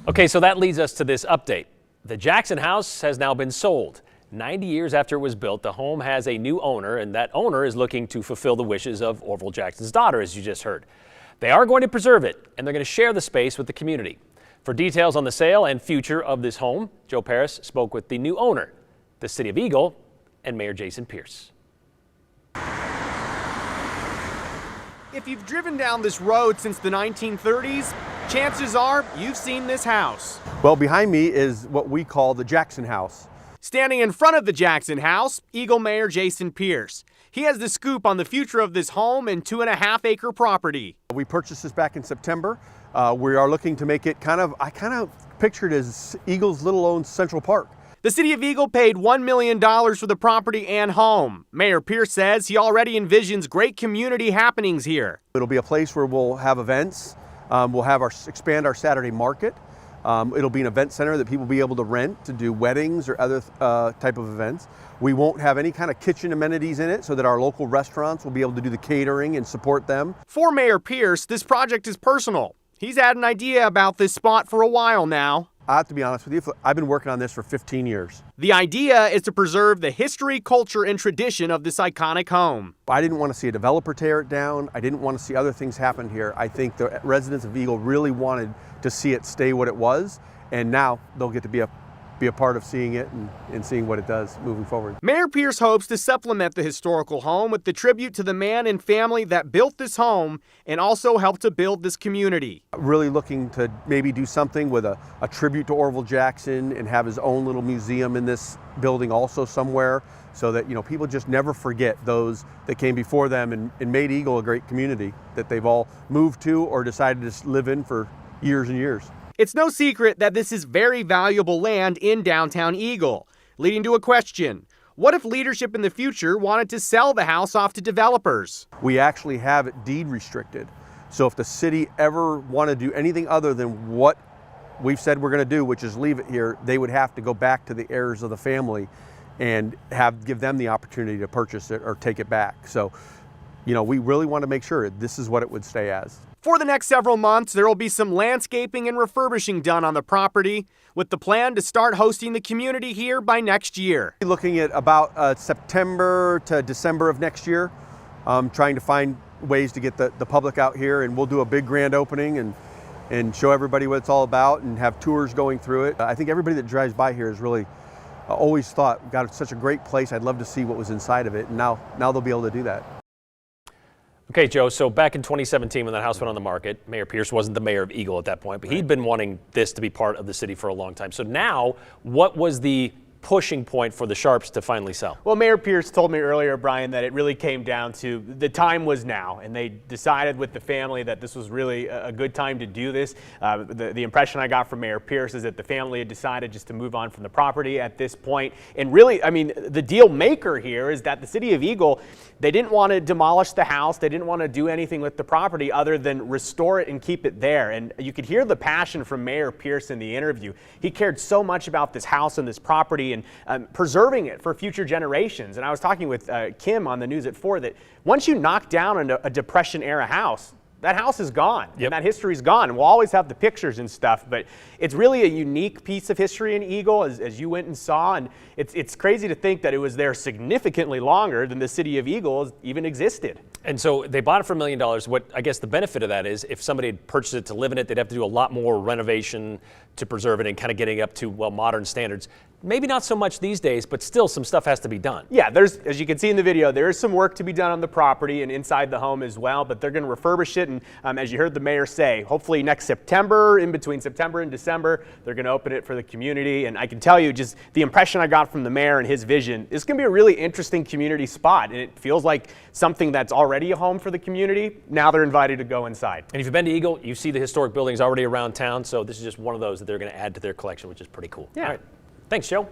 Okay, so that leads us to this update. The Jackson House has now been sold. 90 years after it was built, the home has a new owner, and that owner is looking to fulfill the wishes of Orville Jackson's daughter, as you just heard. They are going to preserve it, and they're going to share the space with the community. For details on the sale and future of this home, Joe Paris spoke with the new owner, the City of Eagle, and Mayor Jason Pierce. If you've driven down this road since the 1930s, chances are you've seen this house. Well, behind me is what we call the Jackson House. Standing in front of the Jackson House, Eagle Mayor Jason Pierce. He has the scoop on the future of this home and 2.5-acre property. We purchased this back in September. We are looking to make it I kind of pictured as Eagle's little own Central Park. The City of Eagle paid $1 million for the property and home. Mayor Pierce says he already envisions great community happenings here. It'll be a place where we'll have events. We'll have expand our Saturday market. It'll be an event center that people will be able to rent to do weddings or other type of events. We won't have any kind of kitchen amenities in it so that our local restaurants will be able to do the catering and support them. For Mayor Pierce, this project is personal. He's had an idea about this spot for a while now. I have to be honest with you, I've been working on this for 15 years. The idea is to preserve the history, culture, and tradition of this iconic home. I didn't want to see a developer tear it down. I didn't want to see other things happen here. I think the residents of Eagle really wanted to see it stay what it was, and now they'll get to be a part of seeing it and seeing what it does moving forward. Mayor Pierce hopes to supplement the historical home with the tribute to the man and family that built this home and also helped to build this community. Really looking to maybe do something with a tribute to Orville Jackson and have his own little museum in this building also somewhere, so that people just never forget those that came before them and made Eagle a great community that they've all moved to or decided to live in for years and years. It's no secret that this is very valuable land in downtown Eagle, leading to a question. What if leadership in the future wanted to sell the house off to developers? We actually have it deed restricted. So if the city ever wanted to do anything other than what we've said we're going to do, which is leave it here, they would have to go back to the heirs of the family and give them the opportunity to purchase it or take it back. So, we really want to make sure this is what it would stay as. For the next several months, there will be some landscaping and refurbishing done on the property, with the plan to start hosting the community here by next year. Looking at about September to December of next year, trying to find ways to get the public out here, and we'll do a big grand opening and show everybody what it's all about and have tours going through it. I think everybody that drives by here has really always thought, God, it's such a great place. I'd love to see what was inside of it, and now they'll be able to do that. Okay, Joe, so back in 2017 when that house went on the market, Mayor Pierce wasn't the mayor of Eagle at that point, but he'd been wanting this to be part of the city for a long time. So now, what was the pushing point for the Sharps to finally sell? Well, Mayor Pierce told me earlier, Brian, that it really came down to the time was now, and they decided with the family that this was really a good time to do this. The impression I got from Mayor Pierce is that the family had decided just to move on from the property at this point. And really, the deal maker here is that the City of Eagle, they didn't want to demolish the house. They didn't want to do anything with the property other than restore it and keep it there. And you could hear the passion from Mayor Pierce in the interview. He cared so much about this house and this property and preserving it for future generations. And I was talking with Kim on the News at 4 that once you knock down a Depression-era house, that house is gone. Yep. And that history is gone. And we'll always have the pictures and stuff, but it's really a unique piece of history in Eagle, as you went and saw. And it's crazy to think that it was there significantly longer than the City of Eagle even existed. And so they bought it for $1 million. What I guess the benefit of that is if somebody had purchased it to live in it, they'd have to do a lot more renovation to preserve it and kind of getting up to, modern standards. Maybe not so much these days, but still some stuff has to be done. Yeah, as you can see in the video, there is some work to be done on the property and inside the home as well, but they're going to refurbish it. And as you heard the mayor say, hopefully next September, in between September and December, they're going to open it for the community. And I can tell you just the impression I got from the mayor and his vision, it's going to be a really interesting community spot. And it feels like something that's already a home for the community. Now they're invited to go inside. And if you've been to Eagle, you see the historic buildings already around town. So this is just one of those that they're going to add to their collection, which is pretty cool. Yeah. All right. Thanks, Joe.